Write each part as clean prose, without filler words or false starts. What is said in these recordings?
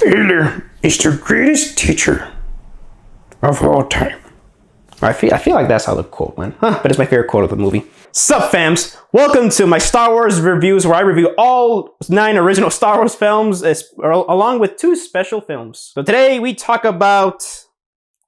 Failure is the greatest teacher of all time. I feel like that's how the quote went, but it's my favorite quote of the movie. Sup fams, welcome to my Star Wars reviews where I review all 9 original Star Wars films along with 2 special films. So today we talk about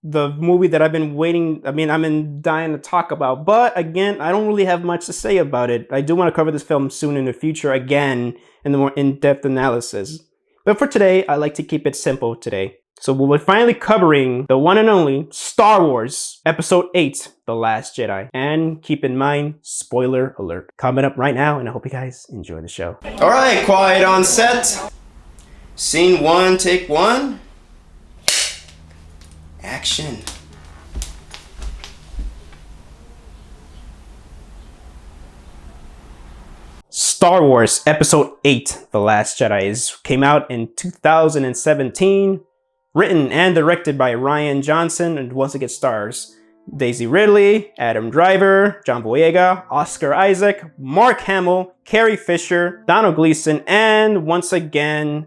the movie that I've been dying to talk about, but again, I don't really have much to say about it. I do want to cover this film soon in the future again in the more in-depth analysis. But for today, I like to keep it simple today. So we'll be finally covering the one and only Star Wars Episode 8, The Last Jedi. And keep in mind, spoiler alert. Coming up right now, and I hope you guys enjoy the show. Alright, quiet on set. Scene 1, take 1. Action. Star Wars Episode 8, The Last Jedi came out in 2017. Written and directed by Rian Johnson, and once again stars Daisy Ridley, Adam Driver, John Boyega, Oscar Isaac, Mark Hamill, Carrie Fisher, Donald Gleason, and once again,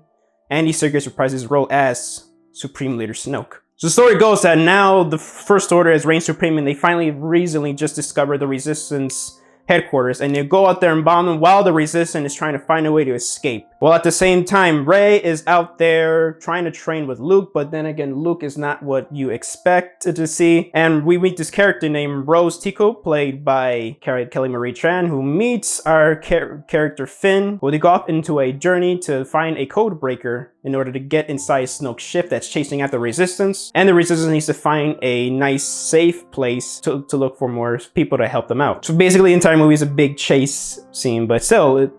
Andy Serkis reprises his role as Supreme Leader Snoke. So the story goes that now the First Order has reigned supreme, and they finally recently just discovered the Resistance headquarters, and they go out there and bomb them while the Resistance is trying to find a way to escape. Well, at the same time, Rey is out there trying to train with Luke, but then again, Luke is not what you expect to see. And we meet this character named Rose Tico, played by Kelly Marie Tran, who meets our character Finn, who they go off into a journey to find a code breaker in order to get inside Snoke's ship that's chasing after Resistance. And the Resistance needs to find a nice, safe place to look for more people to help them out. So basically, the entire movie is a big chase scene, but still,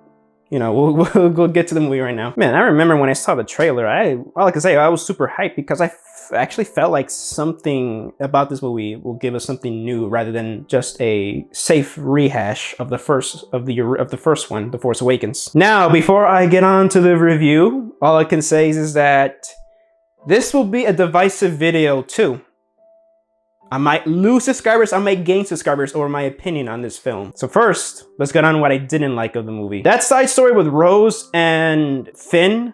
we'll go get to the movie right now. Man, I remember when I saw the trailer, all I can say, I was super hyped because I actually felt like something about this movie will give us something new rather than just a safe rehash of the first one, The Force Awakens. Now, before I get on to the review, all I can say is that this will be a divisive video too. I might lose subscribers, I might gain subscribers over my opinion on this film. So first, let's get on what I didn't like of the movie. That side story with Rose and Finn,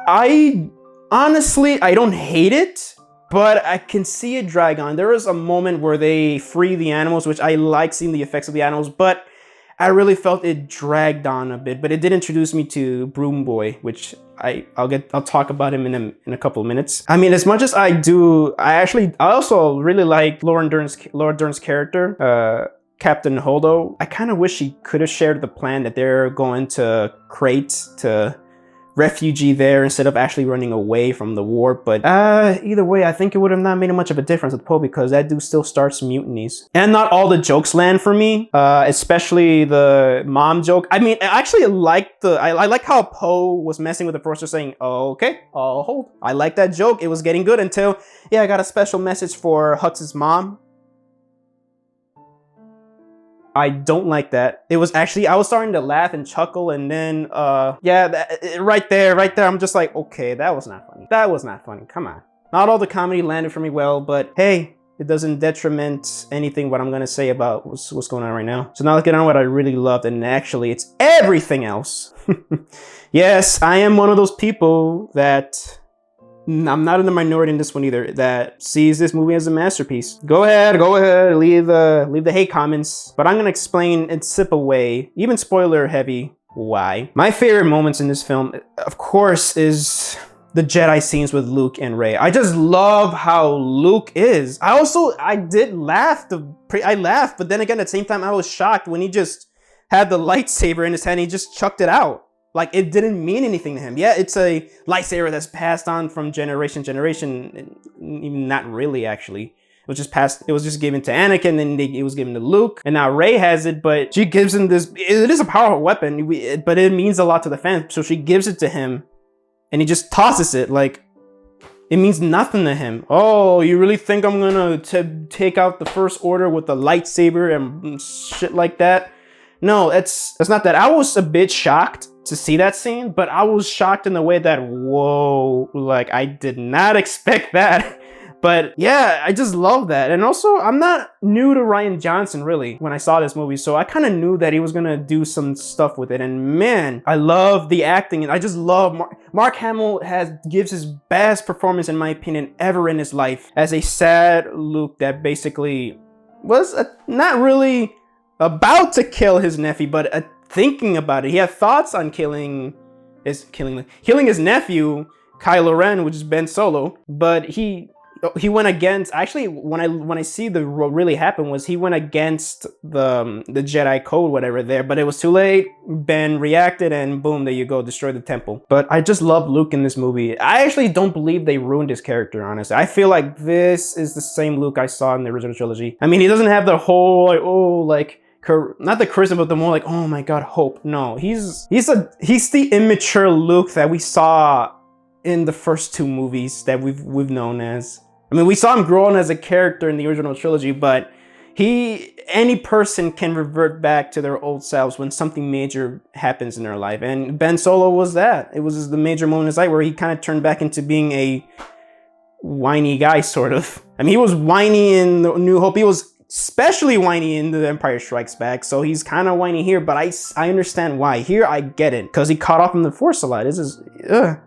honestly, I don't hate it, but I can see it drag on. There is a moment where they free the animals, which I like seeing the effects of the animals, but I really felt it dragged on a bit. But it did introduce me to Broom Boy, which I'll talk about him in a couple of minutes. I mean, as much as I do, I also really like Laura Dern's character, Captain Holdo. I kind of wish she could have shared the plan that they're going to Crate to refugee there instead of actually running away from the war. But either way, I think it would have not made much of a difference with Poe because that dude still starts mutinies. And not all the jokes land for me, especially the mom joke. I mean, I actually liked I like how Poe was messing with the Force, saying, oh, okay, I'll hold. I like that joke. It was getting good until, yeah, I got a special message for Hux's mom. I don't like that. It was actually, I was starting to laugh and chuckle, and then, right there, I'm just like, okay, that was not funny. That was not funny, come on. Not all the comedy landed for me well, but hey, it doesn't detriment anything what I'm gonna say about what's going on right now. So now let's get on what I really loved, and actually, it's everything else. Yes, I am one of those people that, I'm not in the minority in this one either, that sees this movie as a masterpiece. Go ahead, leave the hate comments. But I'm gonna explain and sip away, even spoiler heavy, why. My favorite moments in this film, of course, is the Jedi scenes with Luke and Rey. I just love how Luke is. I did laugh, I laughed, but then again, at the same time, I was shocked when he just had the lightsaber in his hand and he just chucked it out. Like, it didn't mean anything to him. Yeah, it's a lightsaber that's passed on from generation to generation. Even not really, actually. It was just given to Anakin, and it was given to Luke. And now Rey has it, but she gives him this. It is a powerful weapon, but it means a lot to the fans. So she gives it to him, and he just tosses it. Like, it means nothing to him. Oh, you really think I'm gonna take out the First Order with a lightsaber and shit like that? No, that's not that. I was a bit shocked to see that scene, but I was shocked in the way that, whoa, like, I did not expect that. But yeah, I just love that. And also, I'm not new to Rian Johnson really when I saw this movie, so I kind of knew that he was gonna do some stuff with it. And man, I love the acting, and I just love Mark Hamill gives his best performance in my opinion ever in his life as a sad Luke that basically was not really about to kill his nephew, but thinking about it. He had thoughts on killing his nephew, Kylo Ren, which is Ben Solo, but he went against. Actually, when I see what really happened was he went against the Jedi code, whatever there, but it was too late. Ben reacted, and boom, there you go, destroy the temple. But I just love Luke in this movie. I actually don't believe they ruined his character, honestly. I feel like this is the same Luke I saw in the original trilogy. I mean, he doesn't have the whole not the charisma, but the more like, oh my god, hope. No, he's the immature Luke that we saw in the first two movies that we've known as. I mean, we saw him growing as a character in the original trilogy, but any person can revert back to their old selves when something major happens in their life. And Ben Solo was that. It was the major moment in his life where he kind of turned back into being a whiny guy, sort of. I mean, he was whiny in the New Hope. He was especially whiny in The Empire Strikes Back, so he's kind of whiny here, but I understand why. Here, I get it, because he caught off in the Force a lot. This is,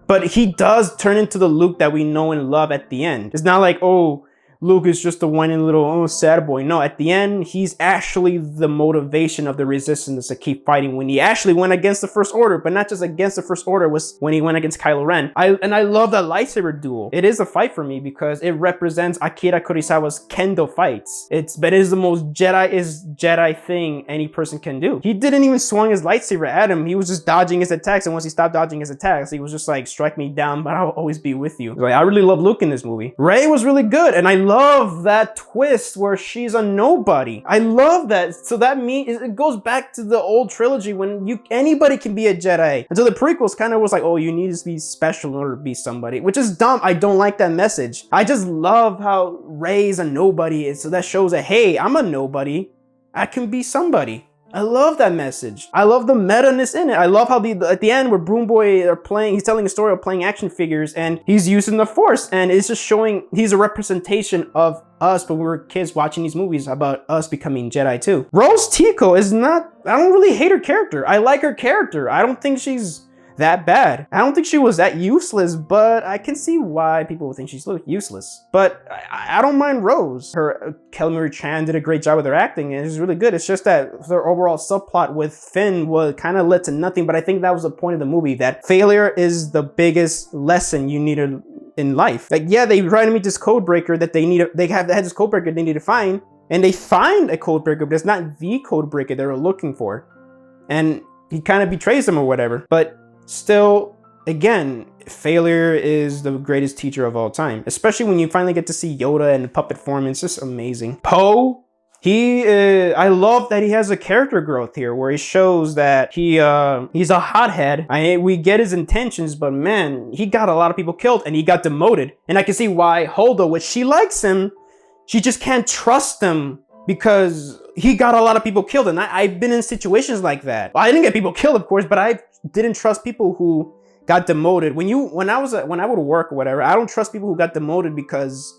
But he does turn into the Luke that we know and love at the end. It's not like, oh, Luke is just a whiny little sad boy. No, at the end, he's actually the motivation of the Resistance to keep fighting when he actually went against the First Order, but not just against the First Order, was when he went against Kylo Ren. I love that lightsaber duel. It is a fight for me because it represents Akira Kurosawa's kendo fights. But it is the most Jedi thing any person can do. He didn't even swing his lightsaber at him. He was just dodging his attacks, and once he stopped dodging his attacks, he was just like, strike me down, but I'll always be with you. Like, I really love Luke in this movie. Rey was really good, and I love that twist where she's a nobody. I love that. So that means it goes back to the old trilogy when anybody can be a Jedi. And so the prequels kind of was like, oh, you need to be special in order to be somebody, which is dumb. I don't like that message. I just love how Rey's a nobody, so that shows that, hey, I'm a nobody. I can be somebody. I love that message. I love the meta-ness in it. I love how at the end where Broom Boy he's telling a story of playing action figures and he's using the Force, and it's just showing he's a representation of us when we were kids watching these movies about us becoming Jedi too. Rose Tico is not, I don't really hate her character. I like her character. I don't think she's that bad. I don't think she was that useless, but I can see why people would think she's useless. But I don't mind Rose. Her Kelly Marie Tran did a great job with her acting, and it's really good. It's just that their overall subplot with Finn kind of led to nothing, but I think that was the point of the movie, that failure is the biggest lesson you need in life. Like, yeah, they try to meet this code breaker that they had this code breaker they need to find, and they find a code breaker, but it's not the code breaker they were looking for. And he kind of betrays them or whatever. But still, again, failure is the greatest teacher of all time, especially when you finally get to see Yoda in puppet form. It's just amazing. Poe, I love that he has a character growth here where he shows that he's a hothead. We get his intentions, but man, he got a lot of people killed and he got demoted. And I can see why Holdo, which she likes him, she just can't trust him because he got a lot of people killed. And I've been in situations like that. Well, I didn't get people killed, of course, but I didn't trust people who got demoted. When I would work or whatever, I don't trust people who got demoted because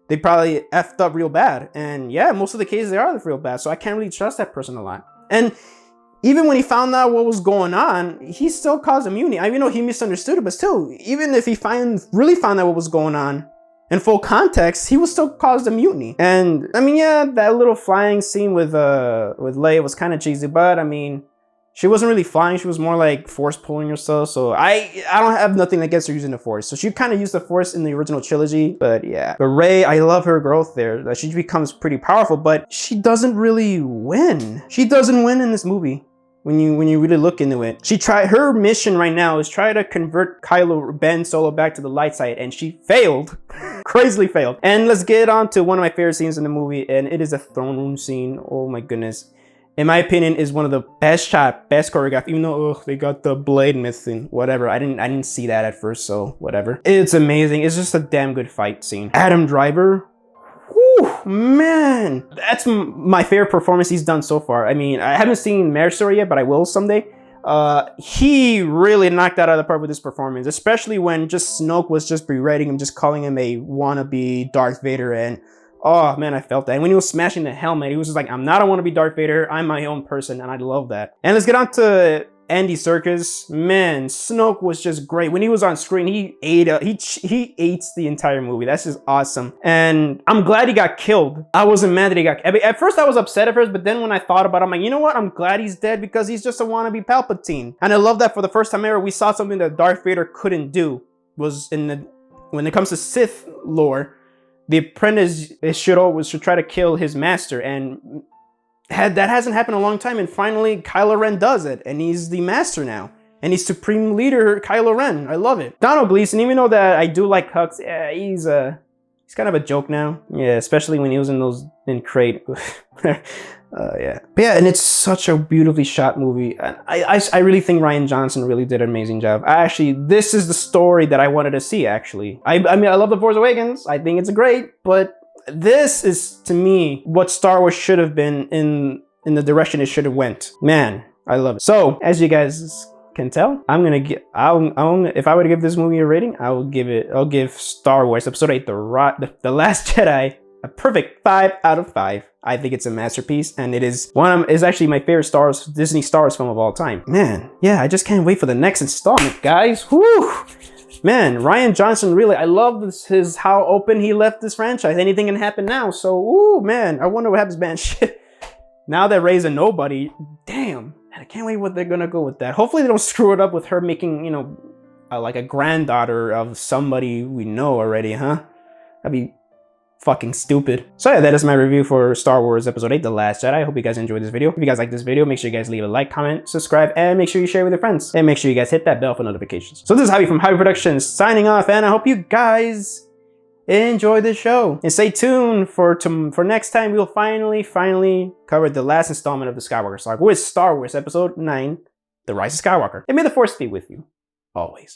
they probably effed up real bad. And yeah, most of the cases they are real bad. So I can't really trust that person a lot. And even when he found out what was going on, he still caused immunity. I mean, know he misunderstood it, but still, even if he really found out what was going on in full context, he was still caused a mutiny. And I mean, yeah, that little flying scene with Leia was kind of cheesy, but I mean, she wasn't really flying. She was more like force pulling herself. So I don't have nothing against her using the Force. So she kind of used the Force in the original trilogy, but yeah. But Rey, I love her growth there. That she becomes pretty powerful, but she doesn't really win. She doesn't win in this movie. When you really look into it, her mission right now is try to convert Ben Solo back to the light side, and she failed, crazily failed. And let's get on to one of my favorite scenes in the movie, and it is a throne room scene. Oh my goodness. In my opinion, is one of the best choreographed, even though they got the blade missing, whatever. I didn't see that at first, so whatever. It's amazing. It's just a damn good fight scene. Adam Driver, whew, man, that's my favorite performance he's done so far. I mean, I haven't seen Marriage Story yet, but I will someday. He really knocked out of the park with this performance, especially when just Snoke was just berating him, just calling him a wannabe Darth Vader, and oh man, I felt that. And when he was smashing the helmet, he was just like, I'm not a wannabe Darth Vader, I'm my own person, and I love that. And let's get on to Andy Serkis. Man, Snoke was just great. When he was on screen, he ate the entire movie. That's just awesome. And I'm glad he got killed. I wasn't mad that he got, I mean, at first I was upset at first, but then when I thought about it, I'm like, you know what? I'm glad he's dead because he's just a wannabe Palpatine. And I love that for the first time ever, we saw something that Darth Vader couldn't do. Was when it comes to Sith lore, the apprentice should try to kill his master, and that hasn't happened in a long time, and finally Kylo Ren does it, and he's the master now, and he's Supreme Leader Kylo Ren. I love it. Donald Gleason, even though that I do like Hux, yeah, he's kind of a joke now. Yeah, especially when he was in Crate. Yeah. But yeah, and it's such a beautifully shot movie. I really think Rian Johnson really did an amazing job. This is the story that I wanted to see, actually. I mean, I love The Force Awakens. I think it's great, but this is, to me, what Star Wars should have been in the direction it should have went. Man, I love it. So, as you guys can tell, if I were to give this movie a rating, I'll give Star Wars Episode 8, The Last Jedi, a perfect 5 out of 5. I think it's a masterpiece, and it is actually my favorite Disney Star Wars film of all time. Man, yeah, I just can't wait for the next installment, guys. Woo! Man, Rian Johnson, really, I love how open he left this franchise. Anything can happen now. So, ooh, man, I wonder what happens, man. Shit. Now that Rey's a nobody, damn. I can't wait what they're gonna go with that. Hopefully they don't screw it up with her making, you know, like a granddaughter of somebody we know already, huh? That'd be fucking stupid. So yeah, that is my review for Star Wars Episode 8, The Last Jedi. I hope you guys enjoyed this video. If you guys like this video, make sure you guys leave a like, comment, subscribe, and make sure you share with your friends. And make sure you guys hit that bell for notifications. So this is Javi from Javi Productions signing off, and I hope you guys enjoy the show. And stay tuned for next time. We'll finally cover the last installment of the Skywalker saga with Star Wars Episode 9, The Rise of Skywalker. And may the Force be with you always.